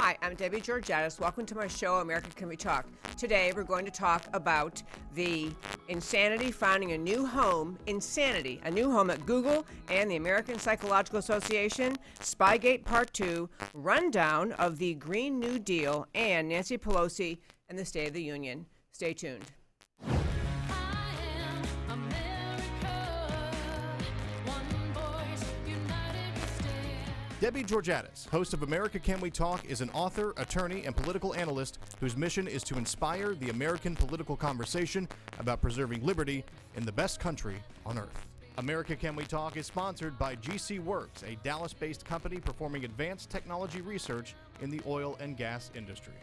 Hi, I'm Debbie Georgatos. Welcome to my show, America Can We Talk. Today, we're going to talk about the insanity finding a new home, insanity, a new home at Google and the American Psychological Association, Spygate Part 2, rundown of the Green New Deal, and Nancy Pelosi and the State of the Union. Stay tuned. Debbie Georgatos, host of America Can We Talk, is an author, attorney, and political analyst whose mission is to inspire the American political conversation about preserving liberty in the best country on earth. America Can We Talk is sponsored by GC Works, a Dallas-based company performing advanced technology research in the oil and gas industry.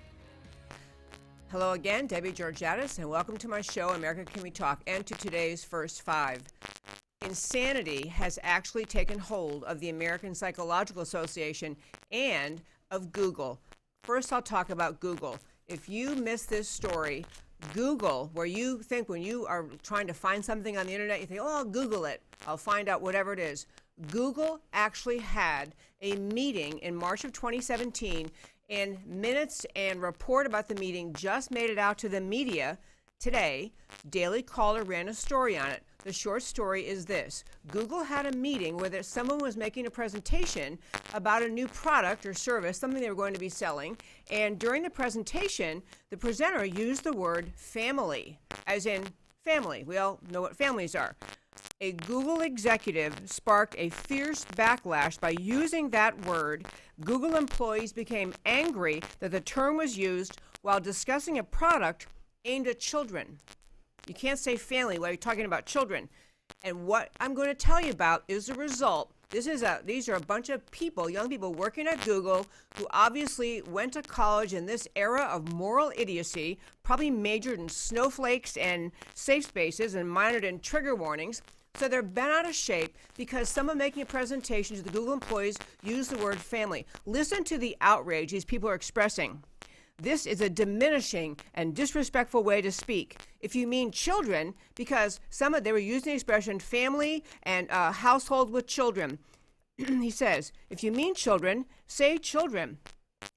Hello again, Debbie Georgatos, and welcome to my show, America Can We Talk, and to today's First Five. Insanity has actually taken hold of the American Psychological Association and of Google. First, I'll talk about Google. If you miss this story, Google, where you think when you are trying to find something on the internet, you think, oh, I'll Google it. I'll find out whatever it is. Google actually had a meeting in March of 2017, and minutes and report about the meeting just made it out to the media today. Daily Caller ran a story on it. The short story is this. Google had a meeting where someone was making a presentation about a new product or service, something they were going to be selling, and during the presentation, the presenter used the word family, as in family. We all know what families are. A Google executive sparked a fierce backlash by using that word. Google employees became angry that the term was used while discussing a product aimed at children. You can't say family while you're talking about children. And what I'm going to tell you about is the result. These are a bunch of people, young people working at Google who obviously went to college in this era of moral idiocy, probably majored in snowflakes and safe spaces and minored in trigger warnings. So they're bent out of shape because someone making a presentation to the Google employees used the word family. Listen to the outrage these people are expressing. This is a diminishing and disrespectful way to speak. If you mean children, because they were using the expression family and household with children. He says, if you mean children, say children.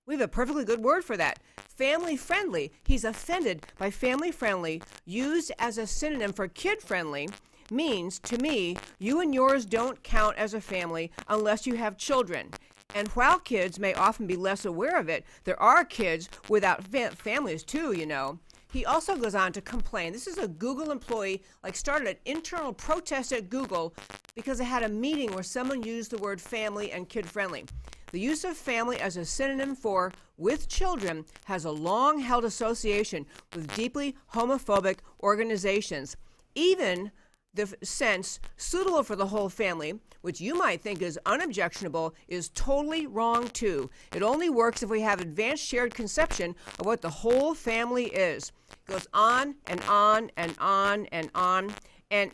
We have a perfectly good word for that. Family friendly. He's offended by family friendly, used as a synonym for kid friendly, means to me, you and yours don't count as a family unless you have children. And while kids may often be less aware of it, there are kids without families too, you know. He also goes on to complain. This is a Google employee, started an internal protest at Google because they had a meeting where someone used the word family and kid-friendly. The use of family as a synonym for with children has a long-held association with deeply homophobic organizations. Even the sense suitable for the whole family, which you might think is unobjectionable, is totally wrong too. It only works if we have advanced shared conception of what the whole family is. It goes on and on and on and on. And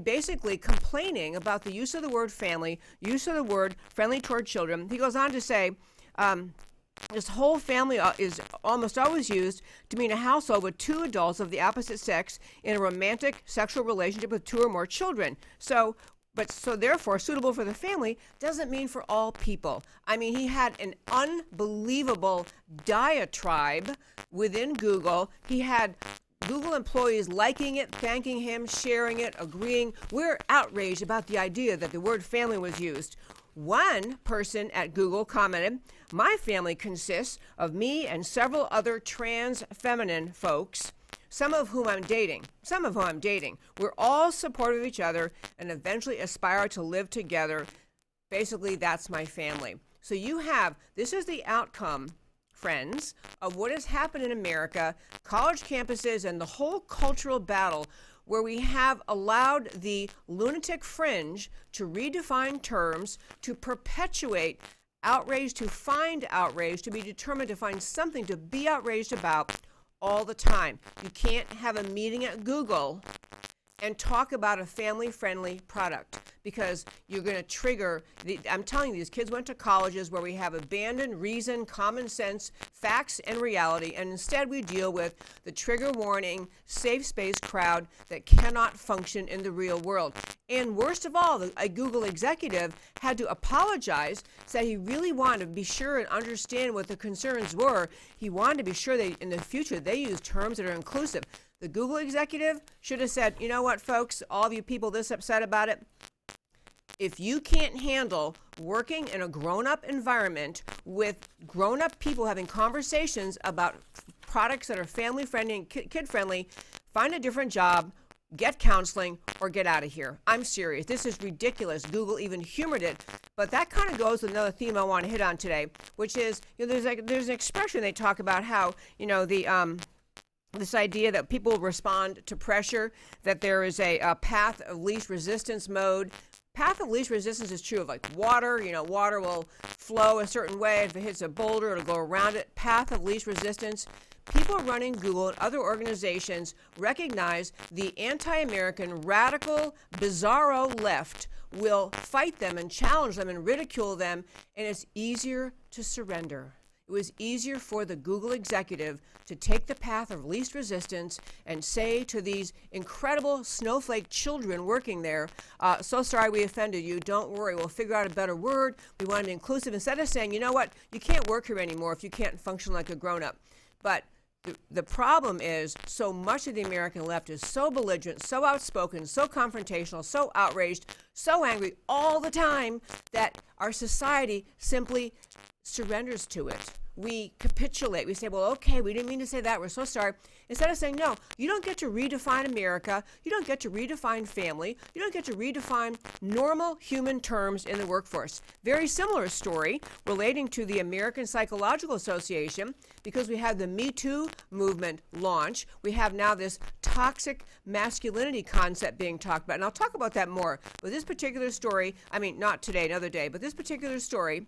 basically complaining about the use of the word family, use of the word friendly toward children. He goes on to say, this whole family is almost always used to mean a household with two adults of the opposite sex in a romantic sexual relationship with two or more children. So therefore, suitable for the family doesn't mean for all people. He had an unbelievable diatribe within Google. He had Google employees liking it, thanking him, sharing it, agreeing. We're outraged about the idea that the word family was used. One person at Google commented, my family consists of me and several other trans feminine folks, some of whom I'm dating. We're all supportive of each other and eventually aspire to live together. Basically, that's my family. So this is the outcome, friends, of what has happened in America, college campuses, and the whole cultural battle where we have allowed the lunatic fringe to redefine terms, to perpetuate outrage, to find outrage, to be determined to find something to be outraged about all the time. You can't have a meeting at Google and talk about a family-friendly product because you're going to trigger I'm telling you, these kids went to colleges where we have abandoned reason, common sense, facts, and reality, and instead we deal with the trigger warning, safe space crowd that cannot function in the real world. And worst of all, a Google executive had to apologize, said he really wanted to be sure and understand what the concerns were. He wanted to be sure that in the future they use terms that are inclusive. The Google executive should have said, you know what, folks, all of you people this upset about it, if you can't handle working in a grown-up environment with grown-up people having conversations about products that are family-friendly and kid-friendly, find a different job, get counseling, or get out of here. I'm serious. This is ridiculous. Google even humored it. But that kind of goes with another theme I want to hit on today, which is, there's an expression they talk about how, this idea that people respond to pressure, that there is a path of least resistance mode. Path of least resistance is true of like water. Water will flow a certain way. If it hits a boulder, it'll go around it. Path of least resistance. People running Google and other organizations recognize the anti-American, radical, bizarro left will fight them and challenge them and ridicule them, and it's easier to surrender. It was easier for the Google executive to take the path of least resistance and say to these incredible snowflake children working there, so sorry we offended you, don't worry, we'll figure out a better word, we want to be inclusive, instead of saying, you know what, you can't work here anymore if you can't function like a grown-up. But the problem is so much of the American left is so belligerent, so outspoken, so confrontational, so outraged, so angry all the time that our society simply surrenders to it. We capitulate. We say, well, okay, we didn't mean to say that. We're so sorry. Instead of saying, no, you don't get to redefine America. You don't get to redefine family. You don't get to redefine normal human terms in the workforce. Very similar story relating to the American Psychological Association, because we have the Me Too movement launch. We have now this toxic masculinity concept being talked about. And I'll talk about that more. But this particular story, not today, another day, but this particular story,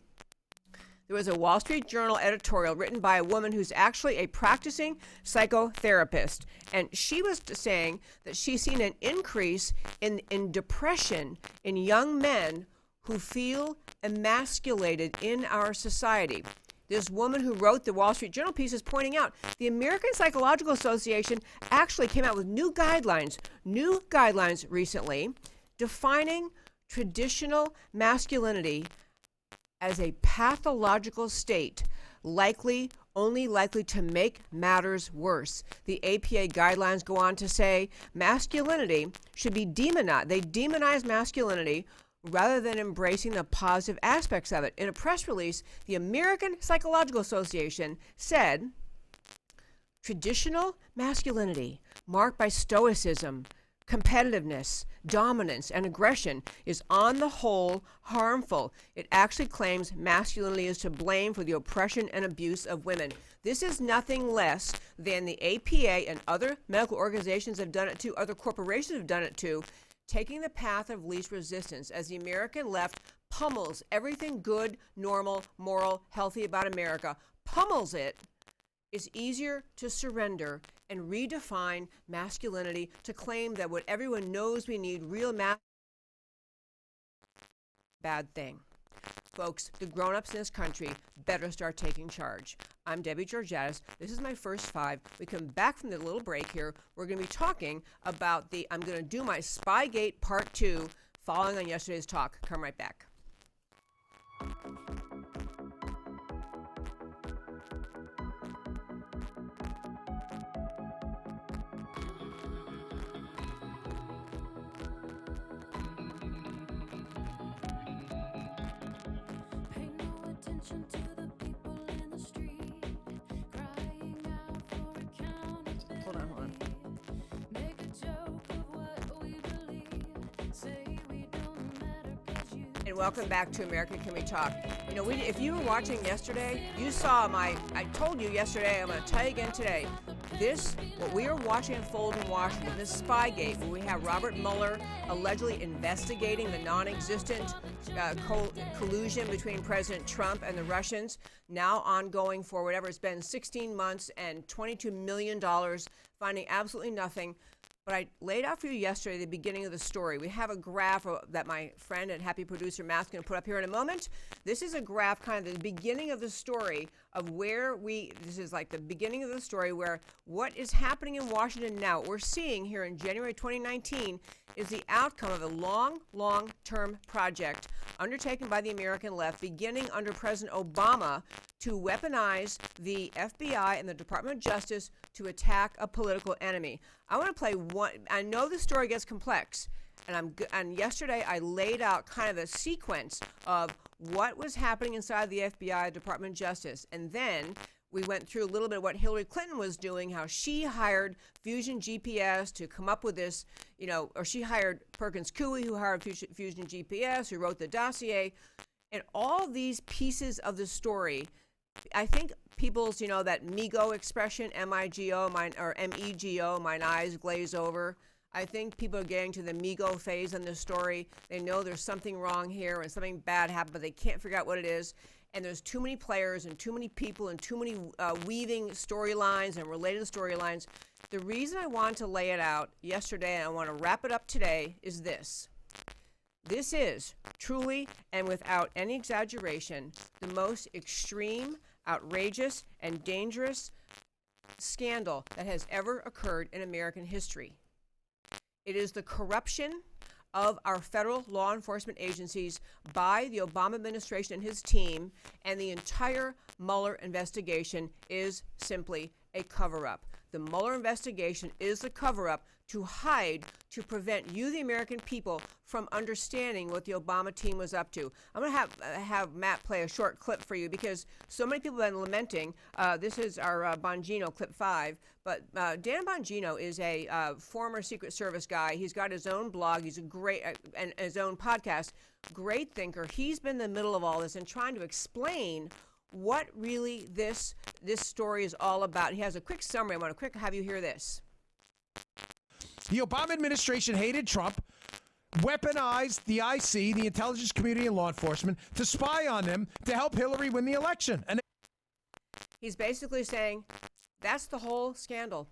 there was a Wall Street Journal editorial written by a woman who's actually a practicing psychotherapist. And she was saying that she's seen an increase in depression in young men who feel emasculated in our society. This woman who wrote the Wall Street Journal piece is pointing out the American Psychological Association actually came out with new guidelines recently defining traditional masculinity as a pathological state, only likely to make matters worse. The APA guidelines go on to say masculinity should be demonized. They demonize masculinity rather than embracing the positive aspects of it. In a press release, the American Psychological Association said, traditional masculinity marked by stoicism, competitiveness, dominance, and aggression is on the whole harmful. It actually claims masculinity is to blame for the oppression and abuse of women. This is nothing less than the APA and other medical organizations have done it too, other corporations have done it too, taking the path of least resistance as the American left pummels everything good, normal, moral, healthy about America, pummels it. It's easier to surrender and redefine masculinity, to claim that what everyone knows we need, real bad thing. Folks, the grown-ups in this country better start taking charge. I'm Debbie Georgatos. This is my first five. We come back from the little break here. We're going to be talking about I'm going to do my Spygate Part 2 following on yesterday's talk. Come right back. Hold on. And welcome back to America Can We Talk. If you were watching yesterday, you saw I told you yesterday, I'm going to tell you again today, what we are watching unfold in Washington, this Spygate, where we have Robert Mueller allegedly investigating the non-existent collusion between President Trump and the Russians, now ongoing for whatever it's been, 16 months and $22 million, finding absolutely nothing. But I laid out for you yesterday the beginning of the story. We have a graph that my friend and happy producer Matt's going to put up here in a moment. This is a graph, kind of the beginning of the story of where this is like the beginning of the story where what is happening in Washington now, what we're seeing here in January 2019 is the outcome of a long-term project undertaken by the American left, beginning under President Obama, to weaponize the FBI and the Department of Justice to attack a political enemy. I want to play one. I know the story gets complex, and yesterday I laid out kind of a sequence of what was happening inside the FBI, Department of Justice, and then we went through a little bit of what Hillary Clinton was doing, how she hired Fusion GPS to come up with this, or she hired Perkins Coie, who hired Fusion GPS, who wrote the dossier, and all these pieces of the story. I think people's, that MIGO expression, M-I-G-O, or M-E-G-O, mine eyes glaze over. I think people are getting to the MIGO phase in this story. They know there's something wrong here and something bad happened, but they can't figure out what it is. And there's too many players and too many people and too many weaving storylines and related storylines. The reason I wanted to lay it out yesterday and I want to wrap it up today is this. This is truly and without any exaggeration the most extreme, outrageous, and dangerous scandal that has ever occurred in American history. It is the corruption of our federal law enforcement agencies by the Obama administration and his team, and the entire Mueller investigation is simply a cover-up. The Mueller investigation is a cover-up to hide, to prevent you, the American people, from understanding what the Obama team was up to. I'm going to have Matt play a short clip for you because so many people have been lamenting. This is our Bongino, clip 5. But Dan Bongino is a former Secret Service guy. He's got his own blog. He's a great, and his own podcast. Great thinker. He's been in the middle of all this and trying to explain what really this story is all about. He has a quick summary. I want to have you hear this. The Obama administration hated Trump, weaponized the IC, the intelligence community and law enforcement, to spy on them to help Hillary win the election. And he's basically saying that's the whole scandal.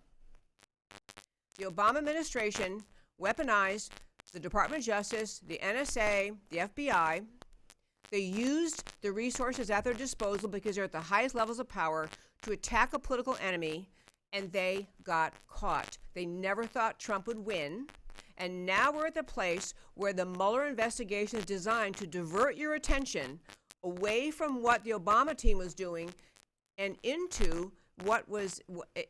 The Obama administration weaponized the Department of Justice, the NSA, the FBI. They used the resources at their disposal because they're at the highest levels of power to attack a political enemy, and they got caught. They never thought Trump would win, and now we're at the place where the Mueller investigation is designed to divert your attention away from what the Obama team was doing and into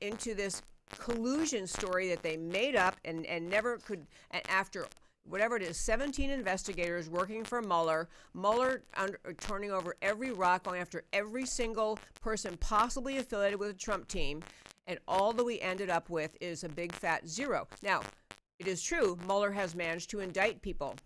into this collusion story that they made up and never could, and after whatever it is, 17 investigators working for Mueller turning over every rock, going after every single person possibly affiliated with the Trump team, and all that we ended up with is a big fat zero. Now, it is true, Mueller has managed to indict people.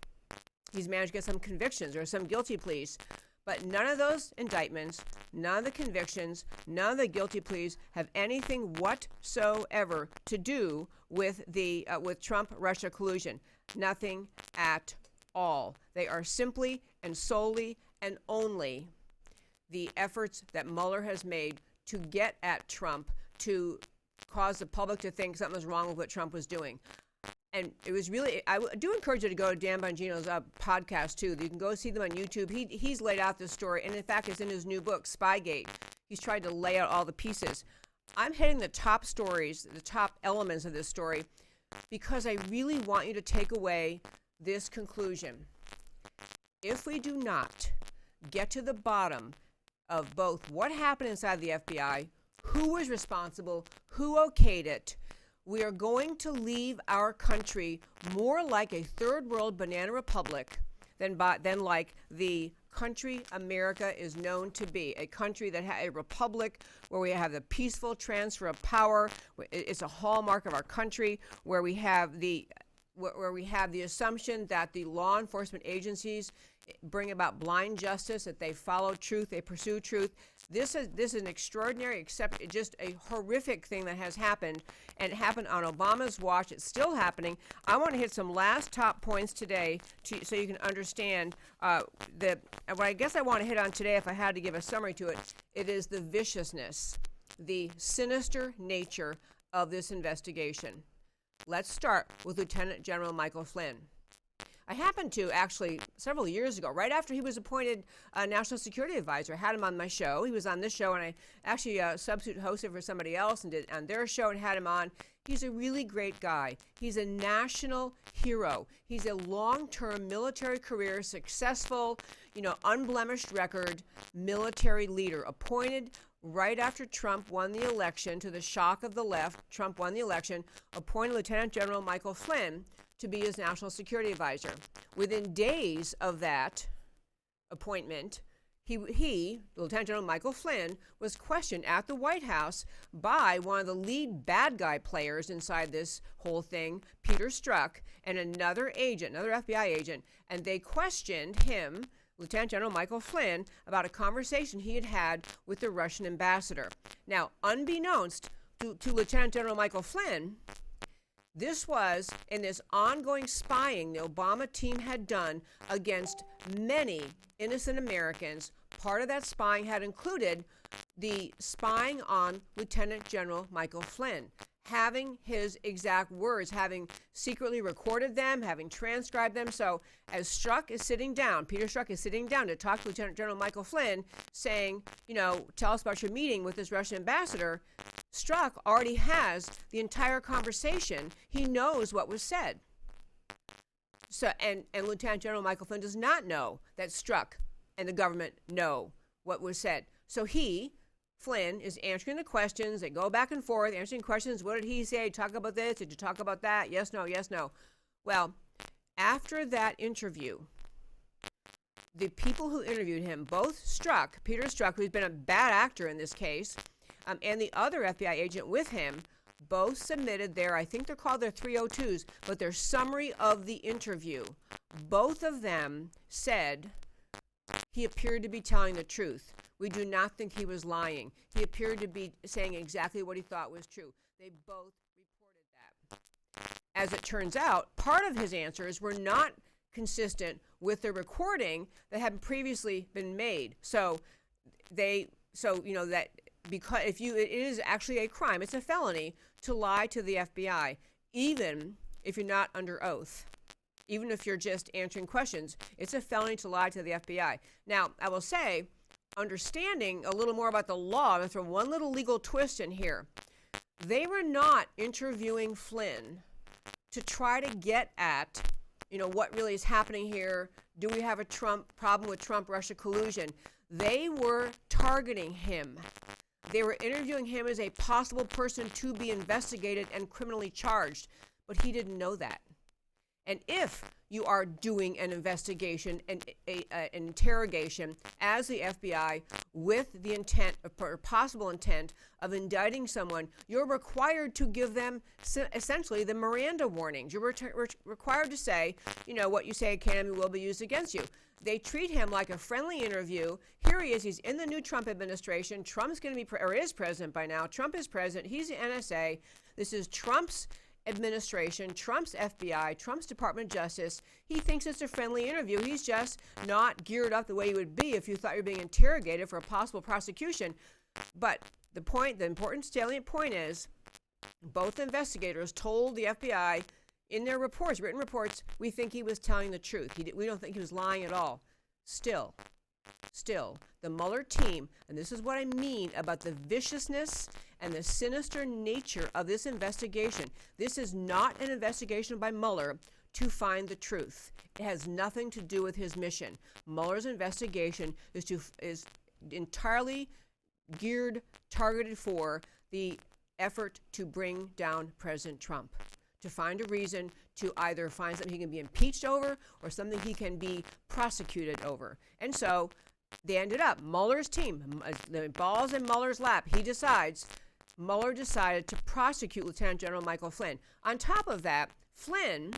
He's managed to get some convictions or some guilty pleas, but none of those indictments, none of the convictions, none of the guilty pleas have anything whatsoever to do with the with Trump-Russia collusion. Nothing at all. They are simply and solely and only the efforts that Mueller has made to get at Trump, to cause the public to think something was wrong with what Trump was doing. And it was really, I do encourage you to go to Dan Bongino's podcast, too. You can go see them on YouTube. He's laid out this story, and in fact, it's in his new book, Spygate. He's tried to lay out all the pieces. I'm hitting the top stories, the top elements of this story, because I really want you to take away this conclusion. If we do not get to the bottom of both what happened inside the FBI, who was responsible, who okayed it, we are going to leave our country more like a third world banana republic than like the country America is known to be, a country that a republic where we have the peaceful transfer of power. It's a hallmark of our country, where we have the assumption that the law enforcement agencies bring about blind justice, that they follow truth, they pursue truth. This is an extraordinary, except just a horrific thing that has happened, and it happened on Obama's watch. It's still happening. I want to hit some last top points today so you can understand what I guess I want to hit on today, if I had to give a summary to it. It is the viciousness, the sinister nature of this investigation. Let's start with Lieutenant General Michael Flynn. I happened to actually, several years ago, right after he was appointed National Security Advisor, had him on my show. He was on this show, and I actually substitute hosted for somebody else and did on their show and had him on. He's a really great guy. He's a national hero. He's a long-term military career, successful, unblemished record military leader, appointed right after Trump won the election. To the shock of the left, Trump won the election, appointed Lieutenant General Michael Flynn to be his national security advisor. Within days of that appointment, Lieutenant General Michael Flynn, was questioned at the White House by one of the lead bad guy players inside this whole thing, Peter Strzok, and another FBI agent, and they questioned him, Lieutenant General Michael Flynn, about a conversation he had with the Russian ambassador. Now, unbeknownst to Lieutenant General Michael Flynn, this was in this ongoing spying the Obama team had done against many innocent Americans. Part of that spying had included the spying on Lieutenant General Michael Flynn, having his exact words, having secretly recorded them, having transcribed them. So as Strzok is sitting down, Peter Strzok is sitting down to talk to Lieutenant General Michael Flynn, saying, tell us about your meeting with this Russian ambassador, Strzok already has the entire conversation. He knows what was said. So, and Lieutenant General Michael Flynn does not know that Strzok and the government know what was said. So Flynn, is answering the questions. They go back and forth, answering questions. What did he say? Talk about this? Did you talk about that? Yes, no, yes, no. Well, after that interview, the people who interviewed him, both Peter Strzok, who's been a bad actor in this case, and the other FBI agent with him, both submitted their, I think they're called their 302s, but their summary of the interview. Both of them said he appeared to be telling the truth. We do not think he was lying. He appeared to be saying exactly what he thought was true. They both reported that. As it turns out, part of his answers were not consistent with the recording that had previously been made. So that because it is actually a crime, it's a felony to lie to the FBI, even if you're not under oath. Even if you're just answering questions, it's a felony to lie to the FBI. Now, I will say, understanding a little more about the law, I'm going to throw one little legal twist in here. They were not interviewing Flynn to try to get at, what really is happening here. Do we have a problem with Trump-Russia collusion? They were targeting him. They were interviewing him as a possible person to be investigated and criminally charged, but he didn't know that. And if you are doing an investigation, an interrogation as the FBI with the intent or possible intent of indicting someone, you're required to give them essentially the Miranda warnings. You're required to say, what you say can and will be used against you. They treat him like a friendly interview. Here he is. He's in the new Trump administration. Trump's going to be, or is president by now. Trump is president. He's the NSA. This is Trump's administration, Trump's FBI, Trump's Department of Justice. He thinks it's a friendly interview. He's just not geared up the way you would be if you thought you were being interrogated for a possible prosecution. But the important salient point is, both investigators told the FBI in their reports, written reports, we think he was telling the truth. We don't think he was lying at all. Still, the Mueller team, and this is what I mean about the viciousness and the sinister nature of this investigation. This is not an investigation by Mueller to find the truth. It has nothing to do with his mission. Mueller's investigation is entirely targeted for the effort to bring down President Trump, to find a reason to either find something he can be impeached over or something he can be prosecuted over. And so they ended up, Mueller's team, the ball's in Mueller's lap. Mueller decided to prosecute Lieutenant General Michael Flynn. On top of that, Flynn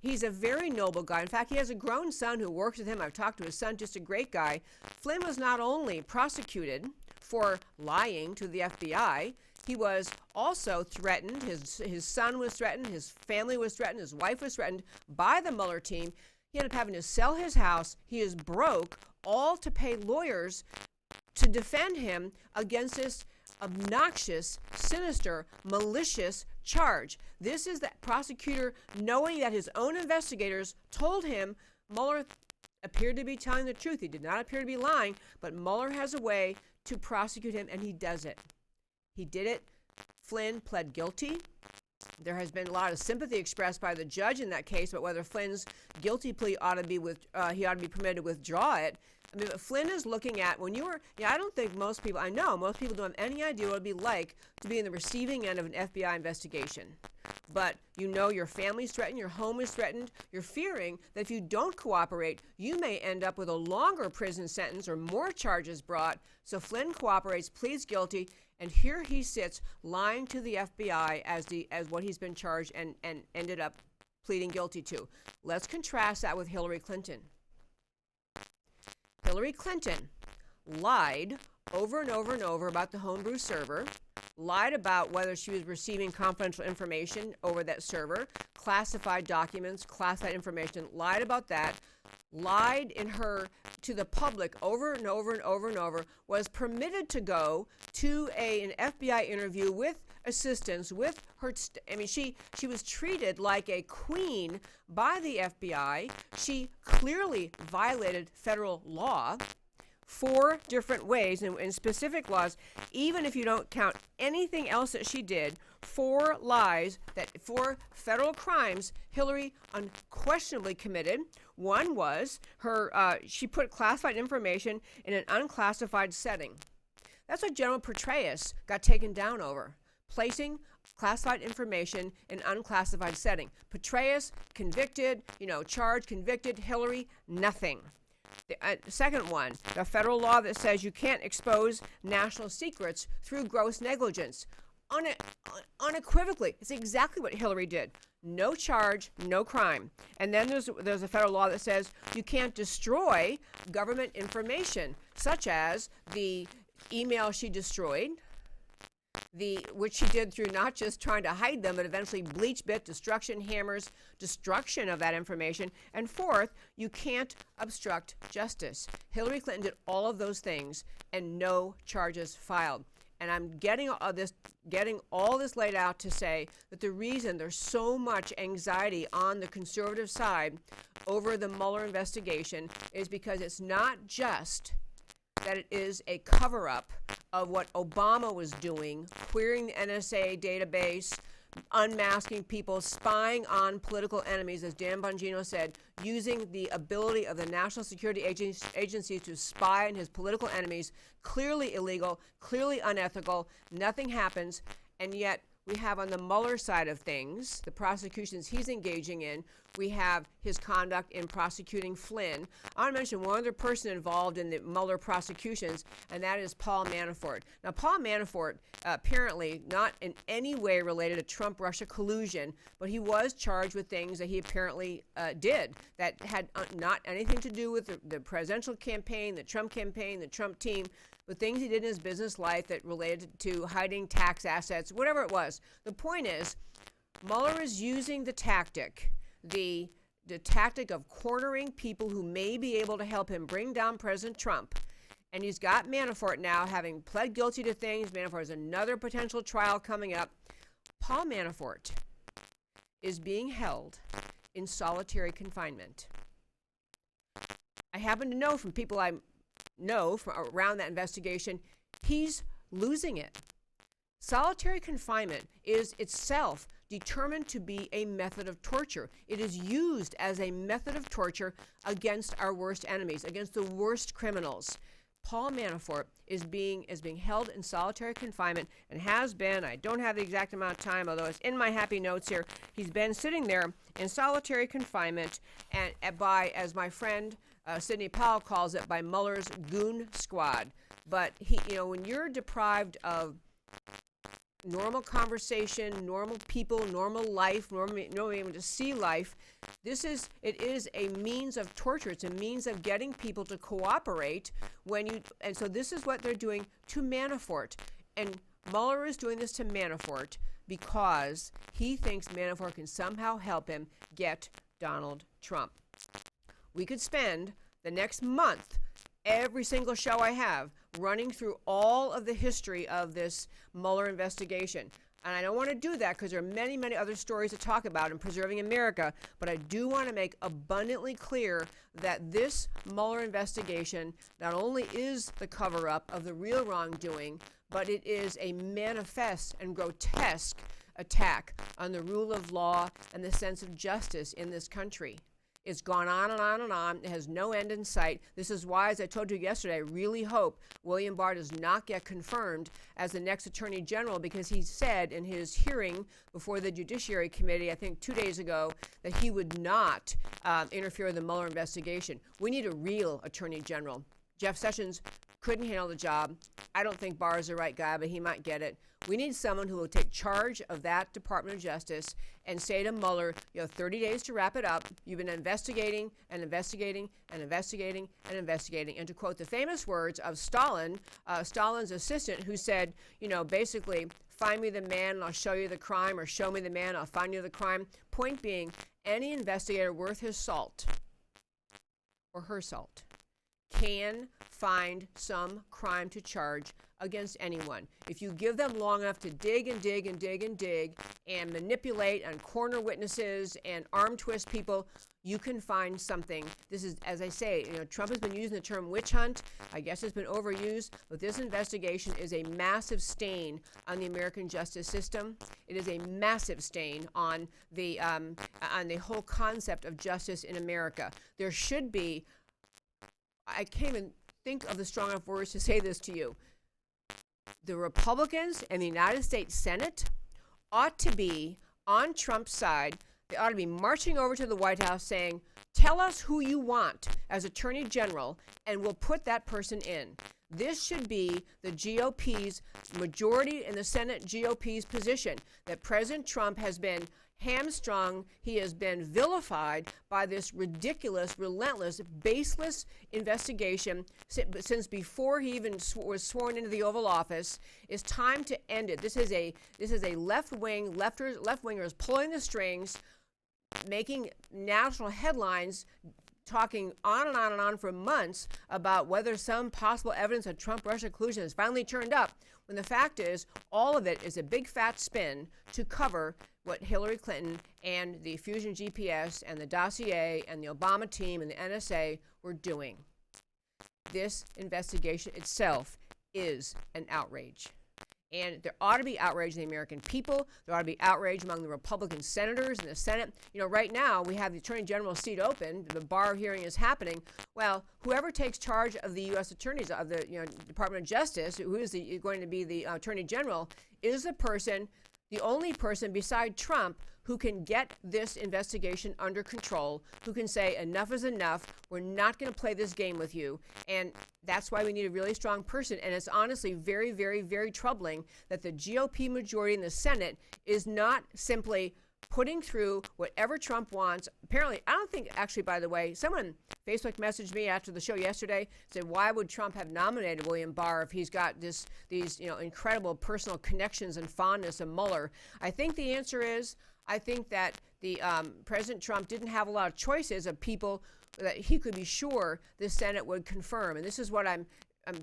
he's a very noble guy. In fact, he has a grown son who works with him. I've talked to his son, just a great guy. Flynn was not only prosecuted for lying to the FBI, he was also threatened. His son was threatened. His family was threatened. His wife was threatened by the Mueller team. He ended up having to sell his house. He is broke, all to pay lawyers to defend him against this obnoxious, sinister, malicious charge. This is the prosecutor knowing that his own investigators told him Mueller appeared to be telling the truth. He did not appear to be lying, but Mueller has a way to prosecute him, and he does it. He did it. Flynn pled guilty. There has been a lot of sympathy expressed by the judge in that case, but whether Flynn's guilty plea ought to be he ought to be permitted to withdraw it. I mean, but Flynn is looking at when you were. I don't think most people. I know most people don't have any idea what it'd be like to be in the receiving end of an FBI investigation. But you know your family's threatened, your home is threatened. You're fearing that if you don't cooperate, you may end up with a longer prison sentence or more charges brought. So Flynn cooperates, pleads guilty, and here he sits lying to the FBI as what he's been charged and ended up pleading guilty to. Let's contrast that with Hillary Clinton. Hillary Clinton lied over and over and over about the homebrew server, lied about whether she was receiving confidential information over that server, classified documents, classified information, lied about that, lied to the public over and over and over and over, was permitted to go to an FBI interview with assistance, with her, she was treated like a queen by the FBI. She clearly violated federal law 4 different ways, in specific laws, even if you don't count anything else that she did, 4 federal crimes Hillary unquestionably committed. One was she put classified information in an unclassified setting. That's what General Petraeus got taken down over, placing classified information in unclassified setting. Petraeus convicted, charged, convicted. Hillary, nothing. The second one, the federal law that says you can't expose national secrets through gross negligence. Unequivocally, it's exactly what Hillary did. No charge, no crime. And then there's a federal law that says you can't destroy government information, such as the email she destroyed, which she did through not just trying to hide them, but eventually bleach bit, destruction, hammers, destruction of that information. And fourth, you can't obstruct justice. Hillary Clinton did all of those things and no charges filed. And I'm getting all this laid out to say that the reason there's so much anxiety on the conservative side over the Mueller investigation is because it's not just that it is a cover-up of what Obama was doing, querying the NSA database, unmasking people, spying on political enemies, as Dan Bongino said, using the ability of the National Security Agency to spy on his political enemies, clearly illegal, clearly unethical. Nothing happens, and yet we have on the Mueller side of things, the prosecutions he's engaging in, we have his conduct in prosecuting Flynn. I want to mention one other person involved in the Mueller prosecutions, and that is Paul Manafort. Now, Paul Manafort, apparently not in any way related to Trump-Russia collusion, but he was charged with things that he apparently did that had not anything to do with the presidential campaign, the Trump team, but things he did in his business life that related to hiding tax assets, whatever it was. The point is, Mueller is using the tactic of cornering people who may be able to help him bring down President Trump. And he's got Manafort now having pled guilty to things. Manafort has another potential trial coming up. Paul Manafort is being held in solitary confinement. I happen to know from people I know from around that investigation, he's losing it. Solitary confinement is itself determined to be a method of torture. It is used as a method of torture against our worst enemies, against the worst criminals. Paul Manafort is being held in solitary confinement and has been, I don't have the exact amount of time, although it's in my happy notes here, he's been sitting there in solitary confinement and by, as my friend Sidney Powell calls it, by Mueller's goon squad. But when you're deprived of normal conversation, normal people, normal life, normal able to see life, it is a means of torture. It's a means of getting people to cooperate and so this is what they're doing to Manafort. And Mueller is doing this to Manafort because he thinks Manafort can somehow help him get Donald Trump. We could spend the next month, every single show I have, running through all of the history of this Mueller investigation. And I don't want to do that because there are many, many other stories to talk about in preserving America. But I do want to make abundantly clear that this Mueller investigation not only is the cover-up of the real wrongdoing, but it is a manifest and grotesque attack on the rule of law and the sense of justice in this country. It's gone on and on and on. It has no end in sight. This is why, as I told you yesterday, I really hope William Barr does not get confirmed as the next Attorney General, because he said in his hearing before the Judiciary Committee, I think 2 days ago, that he would not interfere with the Mueller investigation. We need a real Attorney General. Jeff Sessions couldn't handle the job. I don't think Barr is the right guy, but he might get it. We need someone who will take charge of that Department of Justice and say to Mueller, you have 30 days to wrap it up. You've been investigating and investigating and investigating and investigating. And to quote the famous words of Stalin, Stalin's assistant, who said, basically, find me the man and I'll show you the crime, or show me the man, I'll find you the crime. Point being, any investigator worth his salt or her salt can find some crime to charge against anyone. If you give them long enough to dig and dig and dig and dig and manipulate and corner witnesses and arm twist people, you can find something. This is, as I say, Trump has been using the term witch hunt. I guess it's been overused, but this investigation is a massive stain on the American justice system. It is a massive stain on the whole concept of justice in America. There should be, I can't even think of the strong enough words to say this to you. The Republicans in the United States Senate ought to be on Trump's side. They ought to be marching over to the White House saying, tell us who you want as Attorney General, and we'll put that person in. This should be the GOP's majority in the Senate GOP's position, that President Trump has been hamstrung, he has been vilified by this ridiculous, relentless, baseless investigation since before he even was sworn into the Oval Office. It's time to end it. This is a left-wingers pulling the strings, making national headlines, talking on and on and on for months about whether some possible evidence of Trump-Russia collusion has finally turned up, when the fact is all of it is a big fat spin to cover what Hillary Clinton and the Fusion GPS and the dossier and the Obama team and the NSA were doing. This investigation itself is an outrage. And there ought to be outrage in the American people. There ought to be outrage among the Republican senators in the Senate. Right now we have the Attorney General's seat open. The Barr hearing is happening. Well, whoever takes charge of the U.S. attorneys, of the Department of Justice, who is going to be the Attorney General, is the only person beside Trump who can get this investigation under control, who can say enough is enough, we're not going to play this game with you. And that's why we need a really strong person. And it's honestly very, very, very troubling that the GOP majority in the Senate is not simply putting through whatever Trump wants. Apparently, I don't think, actually, by the way, someone Facebook messaged me after the show yesterday, said, why would Trump have nominated William Barr if he's got these incredible personal connections and fondness of Mueller? I think the answer is, I think that the President Trump didn't have a lot of choices of people that he could be sure the Senate would confirm. And this is what I'm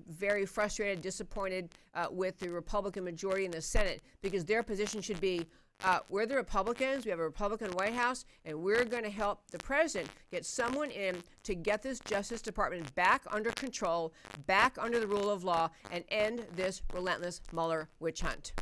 very frustrated, disappointed with the Republican majority in the Senate, because their position should be, we're the Republicans, we have a Republican White House, and we're going to help the president get someone in to get this Justice Department back under control, back under the rule of law, and end this relentless Mueller witch hunt.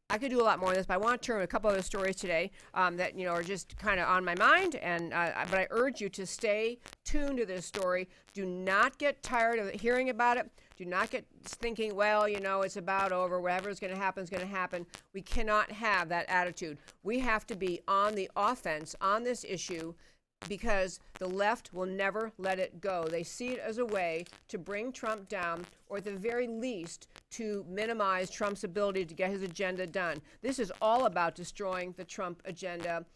I could do a lot more on this, but I want to turn to a couple other stories today that are just kind of on my mind. And but I urge you to stay tuned to this story. Do not get tired of hearing about it. Do not get thinking, well, it's about over. Whatever is going to happen is going to happen. We cannot have that attitude. We have to be on the offense on this issue, because the left will never let it go. They see it as a way to bring Trump down, or at the very least to minimize Trump's ability to get his agenda done. This is all about destroying the Trump agenda,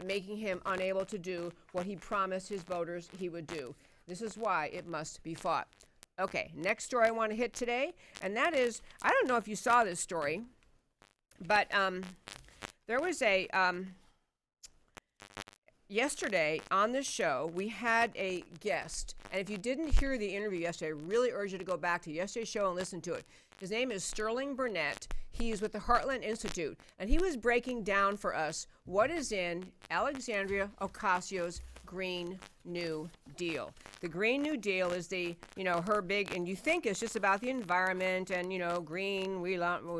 making him unable to do what he promised his voters he would do. This is why it must be fought. Okay, next story I want to hit today, and that is, I don't know if you saw this story, but there was yesterday on this show, we had a guest. And if you didn't hear the interview yesterday, I really urge you to go back to yesterday's show and listen to it. His name is Sterling Burnett. He's with the Heartland Institute. And he was breaking down for us what is in Alexandria Ocasio's Green New Deal. The Green New Deal is the, her big, and you think it's just about the environment and, green,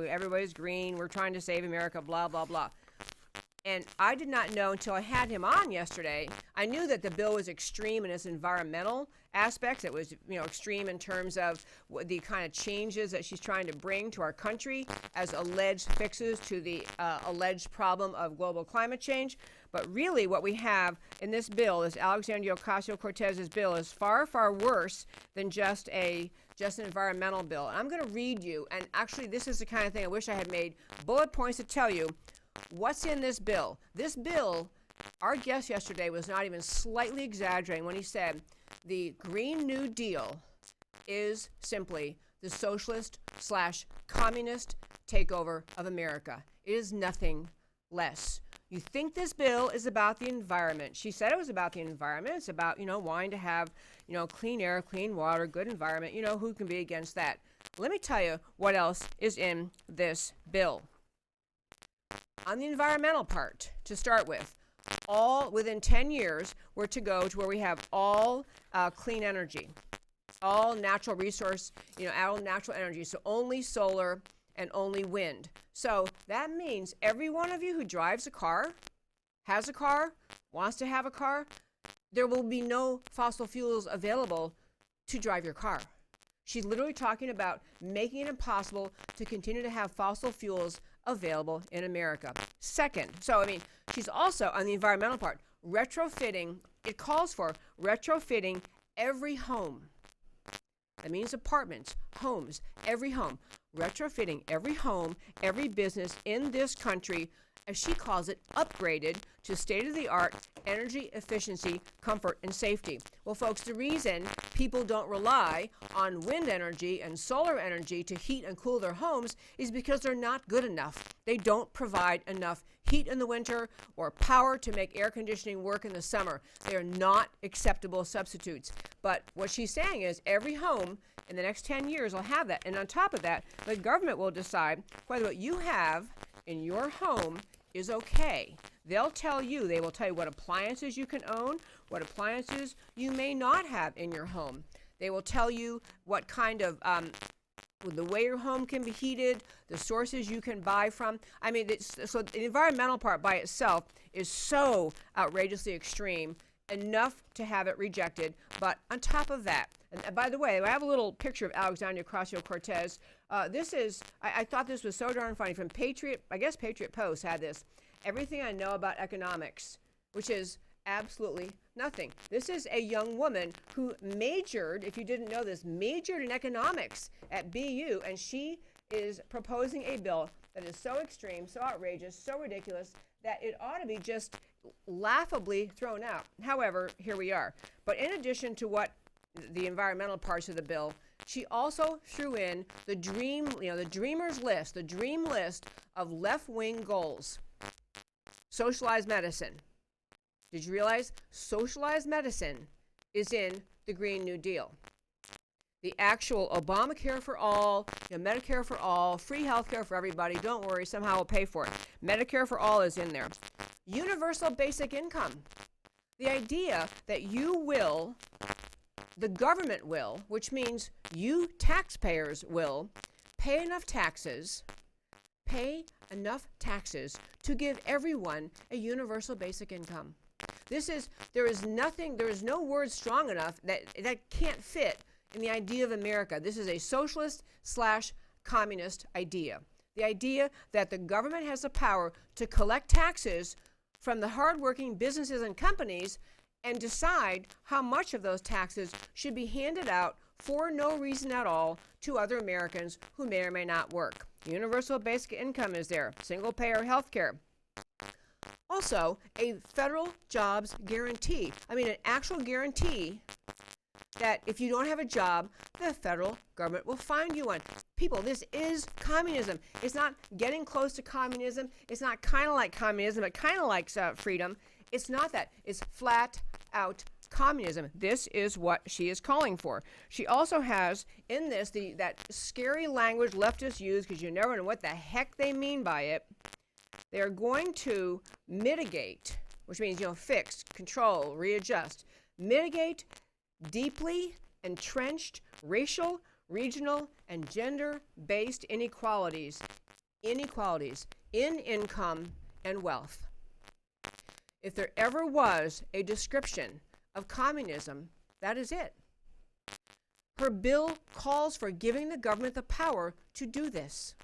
everybody's green, we're trying to save America, blah, blah, blah. And I did not know until I had him on yesterday. I knew that the bill was extreme in its environmental aspects. It was, extreme in terms of the kind of changes that she's trying to bring to our country as alleged fixes to the alleged problem of global climate change. But really what we have in this bill, this Alexandria Ocasio-Cortez's bill, is far, far worse than just an environmental bill. And I'm going to read you, and actually this is the kind of thing I wish I had made bullet points to tell you what's in this bill. This bill, our guest yesterday was not even slightly exaggerating when he said the Green New Deal is simply the socialist/communist takeover of America. It is nothing less. You think this bill is about the environment. She said it was about the environment. It's about, wanting to have, clean air, clean water, good environment. Who can be against that? Let me tell you what else is in this bill. On the environmental part, to start with, all within 10 years, we're to go to where we have all clean energy, all natural resource, all natural energy, so only solar and only wind. So that means every one of you who drives a car, has a car, wants to have a car, there will be no fossil fuels available to drive your car. She's literally talking about making it impossible to continue to have fossil fuels available in America. Second, she's also on the environmental part, retrofitting, it calls for retrofitting every home. That means apartments, homes, every home. Retrofitting every home, every business in this country, as she calls it, upgraded to state-of-the-art energy efficiency, comfort, and safety. Well, folks, the reason people don't rely on wind energy and solar energy to heat and cool their homes is because they're not good enough. They don't provide enough heat in the winter or power to make air conditioning work in the summer. They are not acceptable substitutes. But what she's saying is every home in the next 10 years will have that. And on top of that, the government will decide whether what you have in your home is okay. They will tell you what appliances you can own, what appliances you may not have in your home. They will tell you what kind of, the way your home can be heated, the sources you can buy from. So the environmental part by itself is so outrageously extreme, enough to have it rejected. But on top of that, and by the way, I have a little picture of Alexandria Ocasio-Cortez. I thought this was so darn funny. From Patriot Post had this. Everything I know about economics, which is absolutely nothing. This is a young woman who majored, if you didn't know this, majored in economics at BU, and she is proposing a bill that is so extreme, so outrageous, so ridiculous, that it ought to be just laughably thrown out. However, here we are. But in addition to what the environmental parts of the bill, she also threw in the dream list of left-wing goals. Socialized medicine. Did you realize socialized medicine is in the Green New Deal? The actual Obamacare for all, Medicare for all, free health care for everybody, don't worry, somehow we'll pay for it. Medicare for all is in there. Universal basic income. The idea that the government will, which means you taxpayers will, pay enough taxes to give everyone a universal basic income. There is no word strong enough that can't fit in the idea of America. This is a socialist/communist idea. The idea that the government has the power to collect taxes from the hardworking businesses and companies and decide how much of those taxes should be handed out for no reason at all to other Americans who may or may not work. Universal basic income is there. Single payer health care. Also, a federal jobs guarantee. An actual guarantee that if you don't have a job, the federal government will find you one. People, this is communism. It's not getting close to communism. It's not kind of like communism, but kind of like freedom. It's not that. It's flat out communism. This is what she is calling for. She also has in this that scary language leftists use, because you never know what the heck they mean by it. They're going to mitigate, which means, fix, control, readjust, mitigate deeply entrenched racial, regional, and gender-based inequalities in income and wealth. If there ever was a description of communism, that is it. Her bill calls for giving the government the power to do this.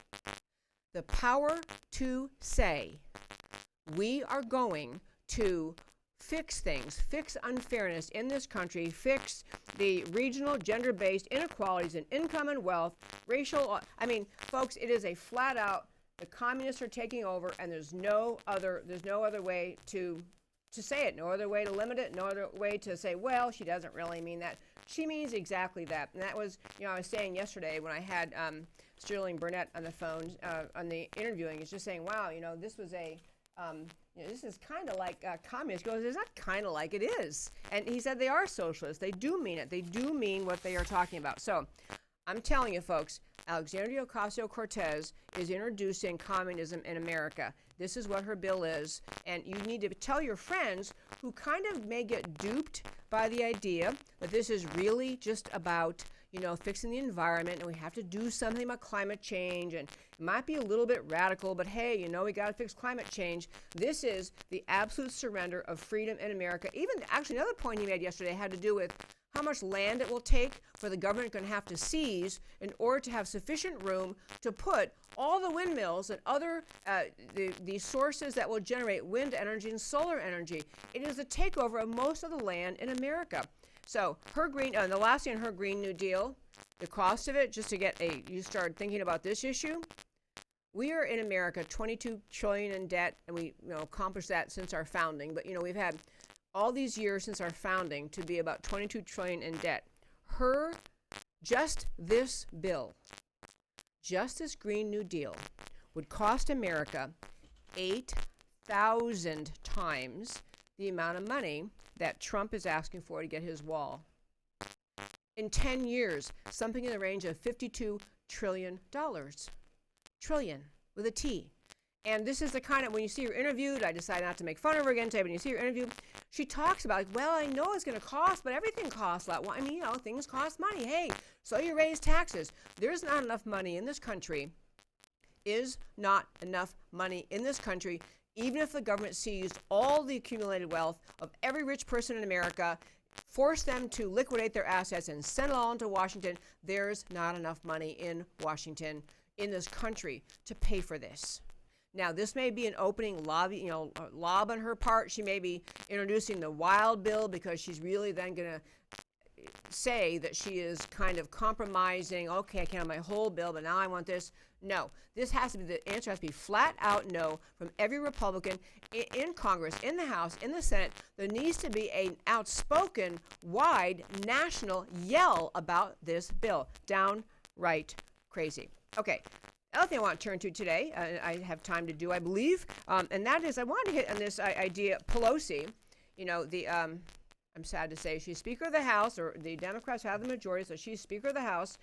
The power to say, we are going to fix things, fix unfairness in this country, fix the regional gender-based inequalities in income and wealth, racial, folks, it is a flat out, the communists are taking over, and there's no other way to say it, no other way to limit it, no other way to say, well, she doesn't really mean that. She means exactly that. And that was, I was saying yesterday when I had Sterling Burnett on the phone on the interviewing, is just saying, wow, this was a, this is kind of like communist. He goes, it's not kind of like, it is. And he said they are socialists. They do mean it. They do mean what they are talking about. So I'm telling you, folks, Alexandria Ocasio-Cortez is introducing communism in America. This is what her bill is. And you need to tell your friends who kind of may get duped by the idea that this is really just about, fixing the environment, and we have to do something about climate change, and it might be a little bit radical, but hey, we got to fix climate change. This is the absolute surrender of freedom in America. Even, actually, another point he made yesterday had to do with how much land it will take for the government going to have to seize in order to have sufficient room to put all the windmills and other the sources that will generate wind energy and solar energy. It is a takeover of most of the land in America. So her the last thing in her Green New Deal, the cost of it, just to get you start thinking about this issue. We are in America $22 trillion in debt, and we accomplished that since our founding. But we've had all these years since our founding to be about $22 trillion in debt. Just this bill, just this Green New Deal, would cost America 8,000 times the amount of money that Trump is asking for to get his wall. In 10 years, something in the range of $52 trillion. Trillion, with a T. And this is the kind of, when you see her interviewed, I decided not to make fun of her again today, but when you see her interview, she talks about, well, I know it's going to cost, but everything costs a lot. Things cost money. Hey, so you raise taxes. There's not enough money in this country. Is not enough money in this country. Even if the government seized all the accumulated wealth of every rich person in America, forced them to liquidate their assets and send it all into Washington, there's not enough money in Washington, in this country, to pay for this. Now, this may be an opening lob on her part. She may be introducing the wild bill because she's really then going to say that she is kind of compromising. Okay, I can't have my whole bill, but now I want this. No, the answer has to be flat out no from every Republican in Congress, in the House, in the Senate. There needs to be an outspoken, wide, national yell about this bill. Downright crazy. Okay. Other thing I want to turn to today, I have time to do, I believe, and that is I wanted to hit on this idea, Pelosi, I'm sad to say, she's Speaker of the House, or the Democrats have the majority, so she's Speaker of the House.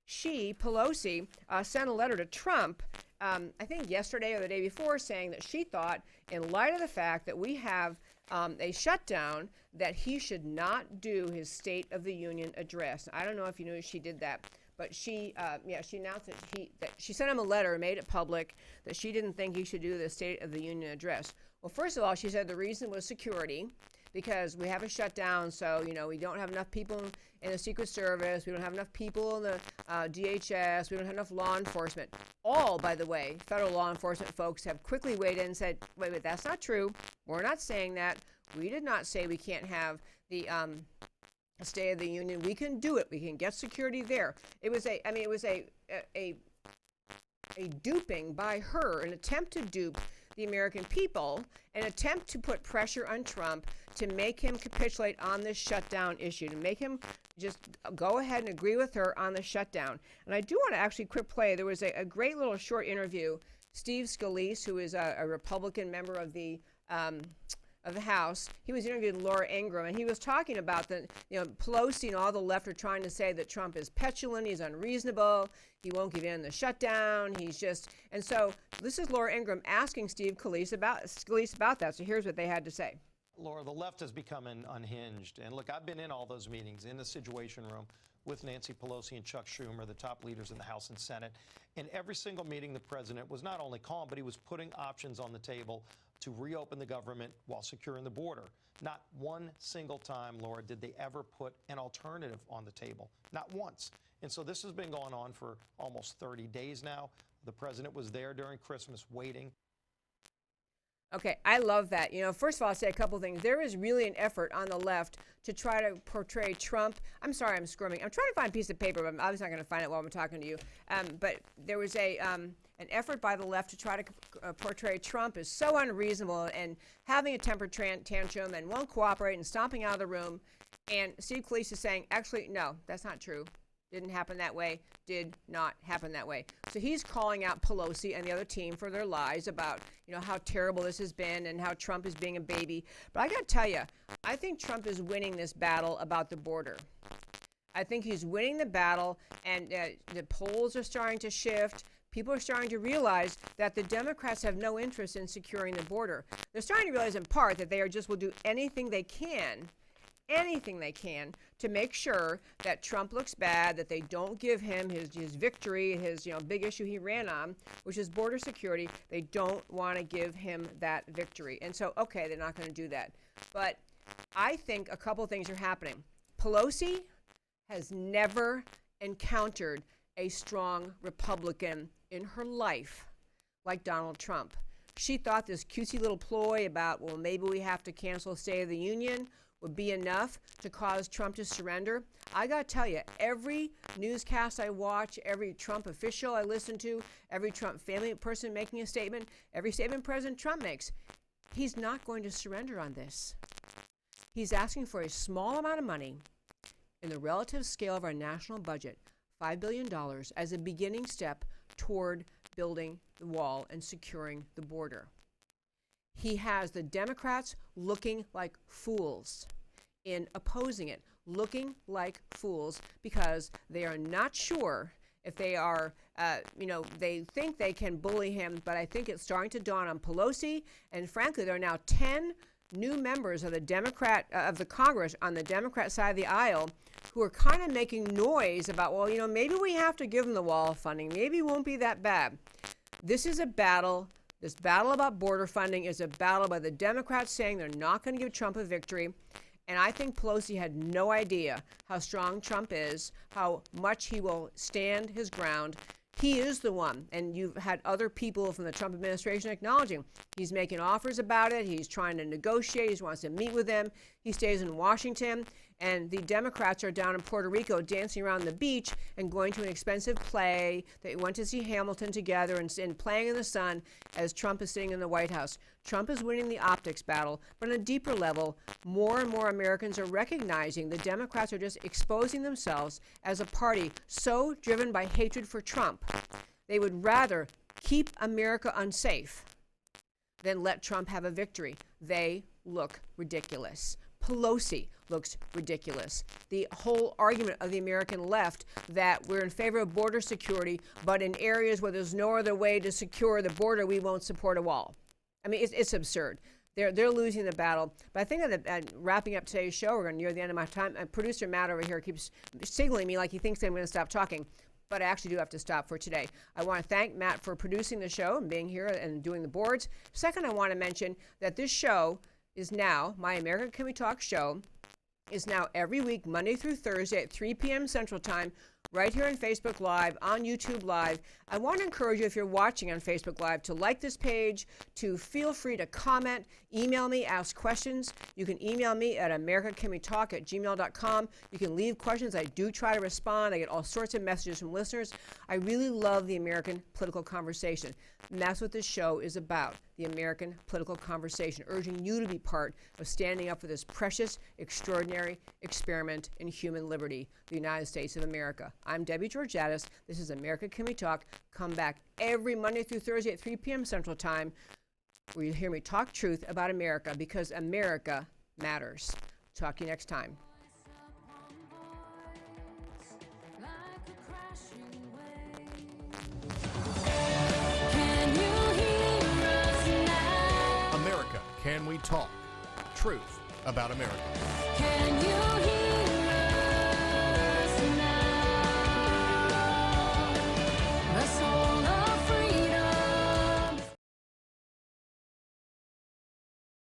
Pelosi, sent a letter to Trump, I think yesterday or the day before, saying that she thought, in light of the fact that we have a shutdown, that he should not do his State of the Union address. I don't know if you knew she did that. But she announced that she sent him a letter, made it public, that she didn't think he should do the State of the Union address. Well, first of all, she said the reason was security, because we have a shutdown, so, we don't have enough people in the Secret Service, we don't have enough people in the DHS, we don't have enough law enforcement. All, by the way, federal law enforcement folks have quickly weighed in and said, wait, that's not true. We're not saying that. We did not say we can't have the State of the Union. We can do it. We can get security there. It was a duping by her, an attempt to dupe the American people, an attempt to put pressure on Trump to make him capitulate on this shutdown issue, to make him just go ahead and agree with her on the shutdown. And I do want to actually quick play. There was a great little short interview. Steve Scalise, who is a Republican member of the of the House. He was interviewing Laura Ingraham, and he was talking about the, Pelosi and all the left are trying to say that Trump is petulant, he's unreasonable, he won't give in the shutdown, and so this is Laura Ingraham asking Steve Scalise about that. So here's what they had to say. Laura, the left has become unhinged. And look, I've been in all those meetings in the Situation Room with Nancy Pelosi and Chuck Schumer, the top leaders in the House and Senate. In every single meeting, the president was not only calm, but he was putting options on the table to reopen the government while securing the border. Not one single time, Laura, did they ever put an alternative on the table. Not once. And so this has been going on for almost 30 days now. The president was there during Christmas waiting. Okay, I love that. First of all, I'll say a couple things. There is really an effort on the left to try to portray Trump. I'm sorry, I'm squirming. I'm trying to find a piece of paper, but I'm obviously not going to find it while I'm talking to you. But there was an effort by the left to try to portray Trump as so unreasonable and having a temper tantrum and won't cooperate and stomping out of the room. And Steve Scalise is saying, actually, no, that's not true. Didn't happen that way. Did not happen that way. So he's calling out Pelosi and the other team for their lies about, how terrible this has been and how Trump is being a baby. But I got to tell you, I think Trump is winning this battle about the border. I think he's winning the battle, and the polls are starting to shift. People are starting to realize that the Democrats have no interest in securing the border. They're starting to realize in part that they will do anything they can to make sure that Trump looks bad, that they don't give him his victory, his big issue he ran on, which is border security. They don't want to give him that victory. And so, okay, they're not going to do that. But I think a couple things are happening. Pelosi has never encountered a strong Republican in her life like Donald Trump. She thought this cutesy little ploy about, well, maybe we have to cancel State of the Union would be enough to cause Trump to surrender. I got to tell you, every newscast I watch, every Trump official I listen to, every Trump family person making a statement, every statement President Trump makes, he's not going to surrender on this. He's asking for a small amount of money in the relative scale of our national budget, $5 billion, as a beginning step toward building the wall and securing the border. He has the Democrats looking like fools in opposing it, looking like fools because they are not sure if they are, they think they can bully him, but I think it's starting to dawn on Pelosi, and frankly, there are now 10 new members of the Congress on the Democrat side of the aisle who are kind of making noise about, well, maybe we have to give them the wall funding. Maybe it won't be that bad. This is a battle. This battle about border funding is a battle by the Democrats saying they're not going to give Trump a victory. And I think Pelosi had no idea how strong Trump is, how much he will stand his ground. He is the one, and you've had other people from the Trump administration acknowledging he's making offers about it. He's trying to negotiate. He wants to meet with them. He stays in Washington, and the Democrats are down in Puerto Rico dancing around the beach and going to an expensive play. They went to see Hamilton together and playing in the sun as Trump is sitting in the White House. Trump is winning the optics battle, but on a deeper level, more and more Americans are recognizing the Democrats are just exposing themselves as a party so driven by hatred for Trump. They would rather keep America unsafe than let Trump have a victory. They look ridiculous. Pelosi looks ridiculous. The whole argument of the American left that we're in favor of border security, but in areas where there's no other way to secure the border, we won't support a wall. I mean, it's absurd. They're losing the battle. But I think that wrapping up today's show, we're near the end of my time. Producer Matt over here keeps signaling me like he thinks I'm going to stop talking. But I actually do have to stop for today. I want to thank Matt for producing the show and being here and doing the boards. Second, I want to mention that this show is now, my America Can We Talk show, is now every week, Monday through Thursday at 3 p.m. Central Time, right here on Facebook Live, on YouTube Live. I want to encourage you, if you're watching on Facebook Live, to like this page, to feel free to comment, email me, ask questions. You can email me at americacanwetalk@gmail.com. You can leave questions. I do try to respond. I get all sorts of messages from listeners. I really love the American political conversation. And that's what this show is about, the American political conversation, urging you to be part of standing up for this precious, extraordinary experiment in human liberty, the United States of America. I'm Debbie Georgiadis. This is America Can We Talk. Come back every Monday through Thursday at 3 p.m. Central Time. where you hear me talk truth about America, because America matters. Talk to you next time. America, can we talk? Truth about America. Can you